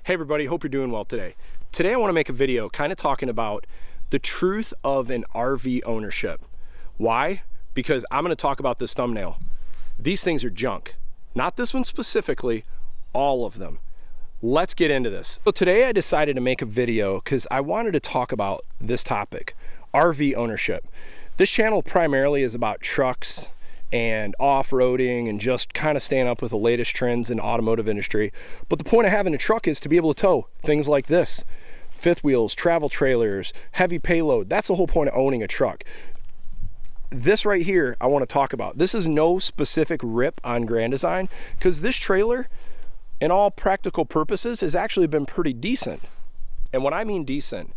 Hey everybody, hope you're doing well today. Today I want to make a video kind of talking about the truth of an RV ownership. Why? Because I'm going to talk about this thumbnail. These things are junk. Not this one specifically, all of them. Let's get into this. So today I decided to make a video because I wanted to talk about this topic, RV ownership. This channel primarily is about trucks and off-roading and just kind of staying up with the latest trends in the automotive industry. But the point of having a truck is to be able to tow things like this. Fifth wheels, travel trailers, heavy payload. That's the whole point of owning a truck. This right here I want to talk about. This is no specific rip on Grand Design because this trailer, in all practical purposes, has actually been pretty decent. And when I mean decent,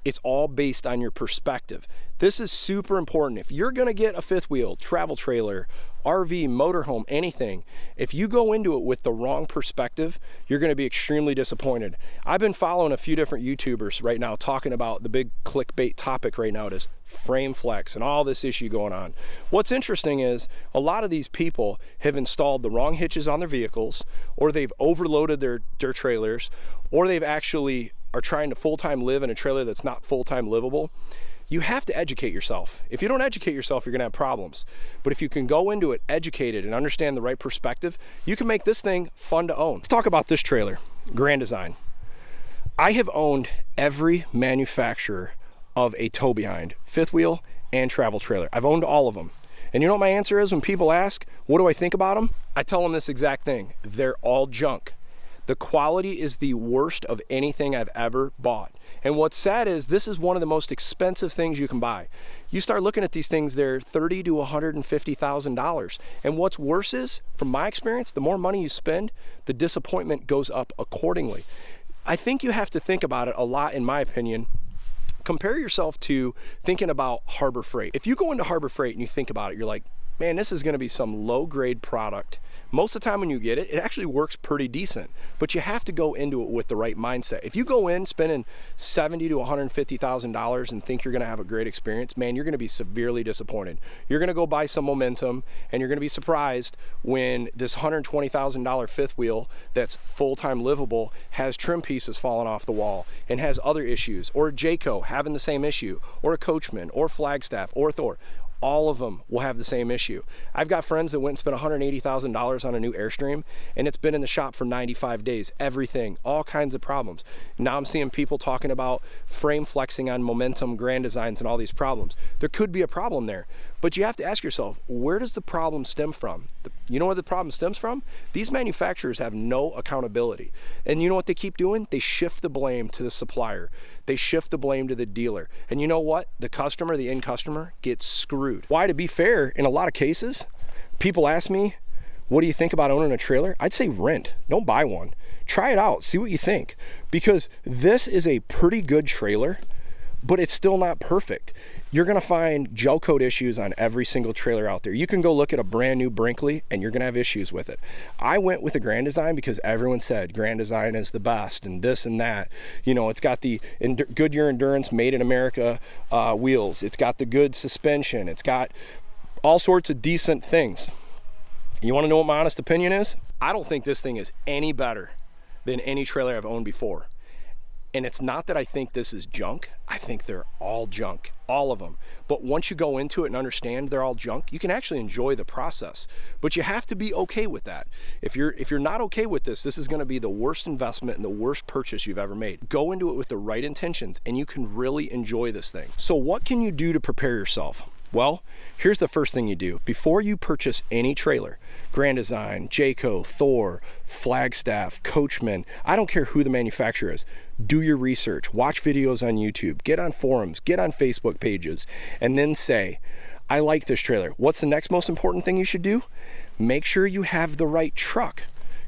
it's all based on your perspective. This is super important. If you're gonna get a fifth wheel, travel trailer, RV, motorhome, anything, if you go into it with the wrong perspective, you're gonna be extremely disappointed. I've been following a few different YouTubers right now talking about the big clickbait topic right now. It is frame flex and all this issue going on. What's interesting is a lot of these people have installed the wrong hitches on their vehicles, or they've overloaded their trailers, or they've actually are trying to full-time live in a trailer that's not full-time livable. You have to educate yourself. If you don't educate yourself, you're gonna have problems. But if you can go into it educated and understand the right perspective, you can make this thing fun to own. Let's talk about this trailer, Grand Design. I have owned every manufacturer of a tow behind, fifth wheel and travel trailer. I've owned all of them. And you know what my answer is when people ask, what do I think about them? I tell them this exact thing. They're all junk. The quality is the worst of anything I've ever bought. And what's sad is this is one of the most expensive things you can buy. You start looking at these things, they're $30,000 to $150,000. And what's worse is, from my experience, the more money you spend, the disappointment goes up accordingly. I think you have to think about it a lot, in my opinion. Compare yourself to thinking about Harbor Freight. If you go into Harbor Freight and you think about it, you're like, man, this is gonna be some low-grade product. Most of the time when you get it, it actually works pretty decent, but you have to go into it with the right mindset. If you go in spending $70,000 to $150,000 and think you're gonna have a great experience, man, you're gonna be severely disappointed. You're gonna go buy some momentum and you're gonna be surprised when this $120,000 fifth wheel that's full-time livable has trim pieces falling off the wall and has other issues, or a Jayco having the same issue, or a Coachman, or Flagstaff, or Thor. All of them will have the same issue. I've got friends that went and spent $180,000 on a new Airstream, and it's been in the shop for 95 days. Everything, all kinds of problems. Now I'm seeing people talking about frame flexing on momentum, Grand Designs, and all these problems. There could be a problem there, but you have to ask yourself, where does the problem stem from? You know where the problem stems from? These manufacturers have no accountability. And you know what they keep doing? They shift the blame to the supplier. They shift the blame to the dealer. And you know what? The customer, the end customer, gets screwed. Why? To be fair, in a lot of cases, people ask me, what do you think about owning a trailer? I'd say rent. Don't buy one. Try it out. See what you think. Because this is a pretty good trailer, but it's still not perfect. You're gonna find gel coat issues on every single trailer out there. You can go look at a brand new Brinkley and you're gonna have issues with it. I went with a Grand Design because everyone said Grand Design is the best and this and that. You know, it's got the Goodyear Endurance Made in America wheels. It's got the good suspension. It's got all sorts of decent things. You wanna know what my honest opinion is? I don't think this thing is any better than any trailer I've owned before. And it's not that I think this is junk. I think they're all junk, all of them. But once you go into it and understand they're all junk, you can actually enjoy the process. But you have to be okay with that. If you're not okay with this, this is gonna be the worst investment and the worst purchase you've ever made. Go into it with the right intentions and you can really enjoy this thing. So what can you do to prepare yourself? Well, here's the first thing you do. Before you purchase any trailer, Grand Design, Jayco, Thor, Flagstaff, Coachman, I don't care who the manufacturer is, do your research, watch videos on YouTube, get on forums, get on Facebook pages, and then say, I like this trailer. What's the next most important thing you should do? Make sure you have the right truck.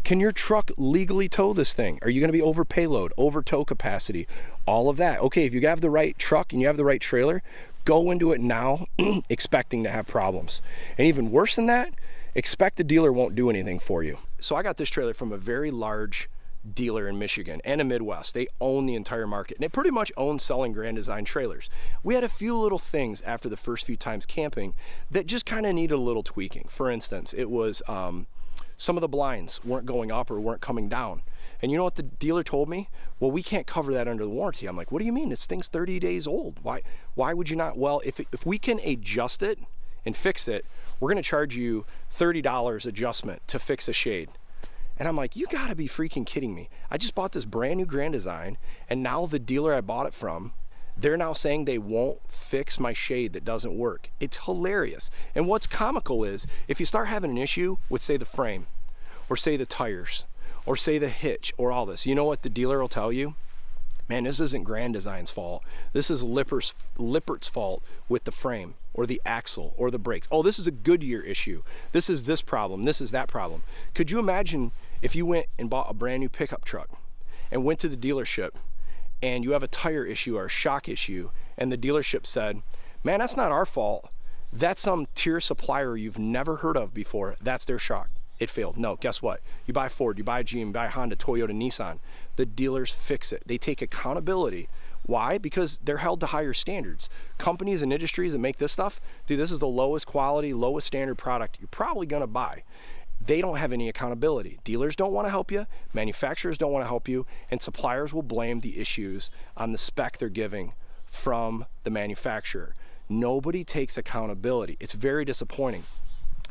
Can your truck legally tow this thing? Are you gonna be over payload, over tow capacity, all of that? Okay, if you have the right truck and you have the right trailer, go into it now expecting to have problems. And even worse than that, expect the dealer won't do anything for you. So I got this trailer from a very large dealer in Michigan and the Midwest. They own the entire market and they pretty much own selling Grand Design trailers. We had a few little things after the first few times camping that just kind of needed a little tweaking. For instance, it was some of the blinds weren't going up or weren't coming down. And you know what the dealer told me? Well, we can't cover that under the warranty. I'm like, what do you mean? This thing's 30 days old. Why would you not? Well, if we can adjust it and fix it, we're gonna charge you $30 adjustment to fix a shade. And I'm like, you gotta be freaking kidding me. I just bought this brand new Grand Design, and now the dealer I bought it from, they're now saying they won't fix my shade that doesn't work. It's hilarious. And what's comical is, if you start having an issue with, say, the frame, or say the tires, or say the hitch, or all this, you know what the dealer will tell you? Man, this isn't Grand Design's fault. This is Lippert's fault with the frame, or the axle, or the brakes. Oh, this is a Goodyear issue. This is this problem, this is that problem. Could you imagine if you went and bought a brand new pickup truck and went to the dealership and you have a tire issue or a shock issue, and the dealership said, man, that's not our fault. That's some tier supplier you've never heard of before. That's their shock. It failed. No, guess what? You buy Ford, you buy GM, you buy Honda, Toyota, Nissan. The dealers fix it. They take accountability. Why? Because they're held to higher standards. Companies and industries that make this stuff, dude, this is the lowest quality, lowest standard product you're probably gonna buy. They don't have any accountability. Dealers don't want to help you, manufacturers don't want to help you, and suppliers will blame the issues on the spec they're giving from the manufacturer. Nobody takes accountability. It's very disappointing.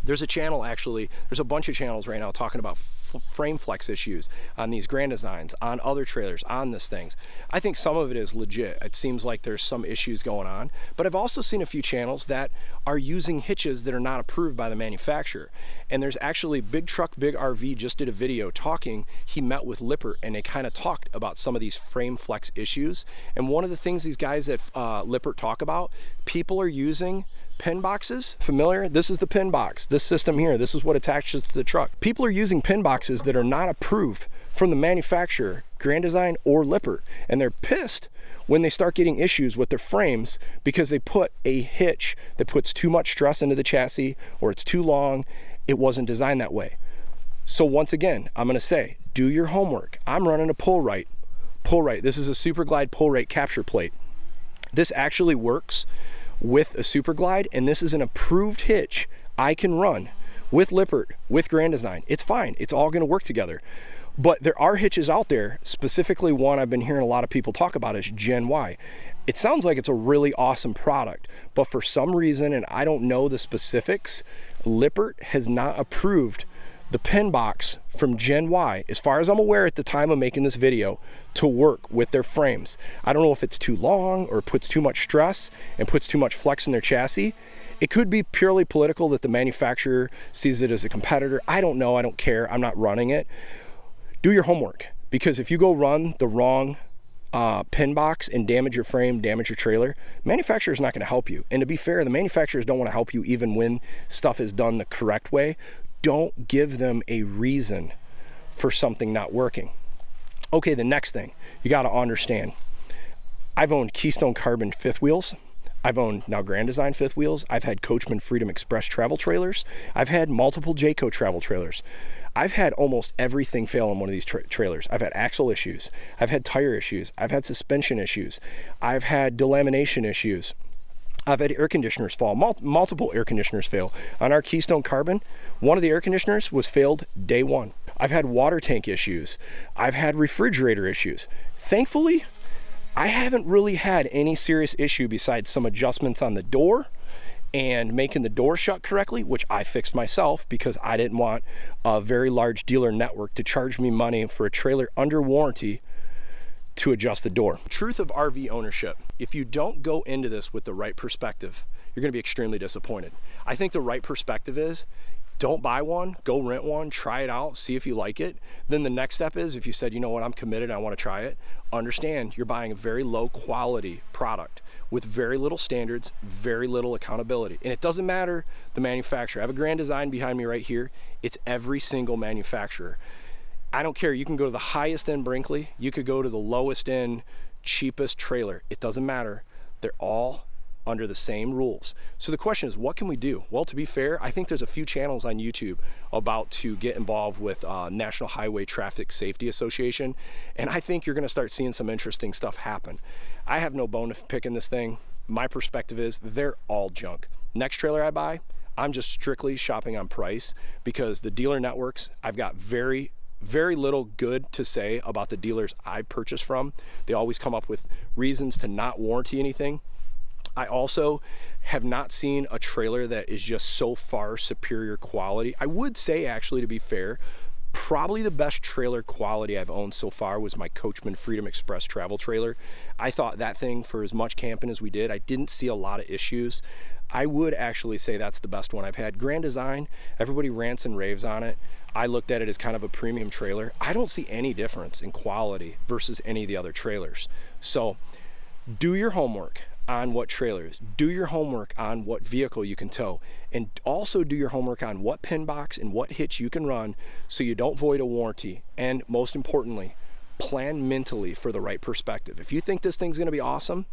There's a channel, actually, there's a bunch of channels right now talking about frame flex issues on these Grand Designs, on other trailers, on this things. I think some of it is legit. It seems like there's some issues going on, but I've also seen a few channels that are using hitches that are not approved by the manufacturer. And there's actually Big Truck, Big RV just did a video talking, he met with Lippert, and they kind of talked about some of these frame flex issues. And one of the things these guys at Lippert talk about, people are using pin boxes. Familiar? This is the pin box. This system here, this is what attaches to the truck. People are using pin boxes that are not approved from the manufacturer, Grand Design or Lippert, and they're pissed when they start getting issues with their frames because they put a hitch that puts too much stress into the chassis, or it's too long. It wasn't designed that way. So once again, I'm gonna say, do your homework. I'm running a pull right. This is a Super Glide pull right capture plate. This actually works with a Super Glide, and this is an approved hitch I can run with Lippert, with Grand Design. It's fine, it's all gonna work together. But there are hitches out there, specifically one I've been hearing a lot of people talk about is Gen Y. It sounds like it's a really awesome product, but for some reason, and I don't know the specifics, Lippert has not approved the pin box from Gen Y, as far as I'm aware at the time of making this video, to work with their frames. I don't know if it's too long or puts too much stress and puts too much flex in their chassis. It could be purely political that the manufacturer sees it as a competitor. I don't know, I don't care, I'm not running it. Do your homework, because if you go run the wrong pin box and damage your frame, damage your trailer, manufacturer's not gonna help you. And to be fair, the manufacturers don't wanna help you even when stuff is done the correct way. Don't give them a reason for something not working. Okay, the next thing you got to understand, I've owned Keystone Carbon fifth wheels. I've owned now Grand Design fifth wheels. I've had Coachman Freedom Express travel trailers. I've had multiple Jayco travel trailers. I've had almost everything fail on one of these trailers. I've had axle issues. I've had tire issues. I've had suspension issues. I've had delamination issues. I've had air conditioners fall, multiple air conditioners fail. On our Keystone Carbon, one of the air conditioners was failed day one. I've had water tank issues. I've had refrigerator issues. Thankfully, I haven't really had any serious issue besides some adjustments on the door and making the door shut correctly, which I fixed myself because I didn't want a very large dealer network to charge me money for a trailer under warranty to adjust the door. Truth of RV ownership. If you don't go into this with the right perspective, you're gonna be extremely disappointed. I think the right perspective is, don't buy one, go rent one, try it out, see if you like it. Then the next step is, if you said, you know what, I'm committed, I wanna try it, understand you're buying a very low quality product with very little standards, very little accountability. And it doesn't matter the manufacturer. I have a Grand Design behind me right here. It's every single manufacturer. I don't care, you can go to the highest end Brinkley, you could go to the lowest end, cheapest trailer. It doesn't matter. They're all under the same rules. So the question is, what can we do? Well, to be fair, I think there's a few channels on YouTube about to get involved with National Highway Traffic Safety Association, and I think you're gonna start seeing some interesting stuff happen. I have no bone to pick in this thing. My perspective is, they're all junk. Next trailer I buy, I'm just strictly shopping on price, because the dealer networks, I've got very very little good to say about the dealers I've purchased from. They always come up with reasons to not warranty anything. I also have not seen a trailer that is just so far superior quality. I would say, actually, to be fair, probably the best trailer quality I've owned so far was my Coachman Freedom Express travel trailer. I thought that thing, for as much camping as we did, I didn't see a lot of issues. I would actually say that's the best one I've had. Grand Design, everybody rants and raves on it. I looked at it as kind of a premium trailer. I don't see any difference in quality versus any of the other trailers. So do your homework on what trailers, do your homework on what vehicle you can tow, and also do your homework on what pin box and what hitch you can run so you don't void a warranty. And most importantly, plan mentally for the right perspective. If you think this thing's gonna be awesome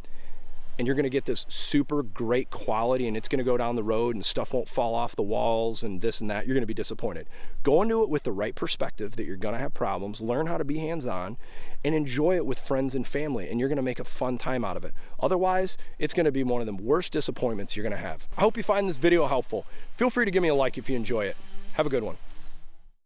and you're gonna get this super great quality and it's gonna go down the road and stuff won't fall off the walls and this and that, you're gonna be disappointed. Go into it with the right perspective that you're gonna have problems, learn how to be hands-on, and enjoy it with friends and family, and you're gonna make a fun time out of it. Otherwise, it's gonna be one of the worst disappointments you're gonna have. I hope you find this video helpful. Feel free to give me a like if you enjoy it. Have a good one.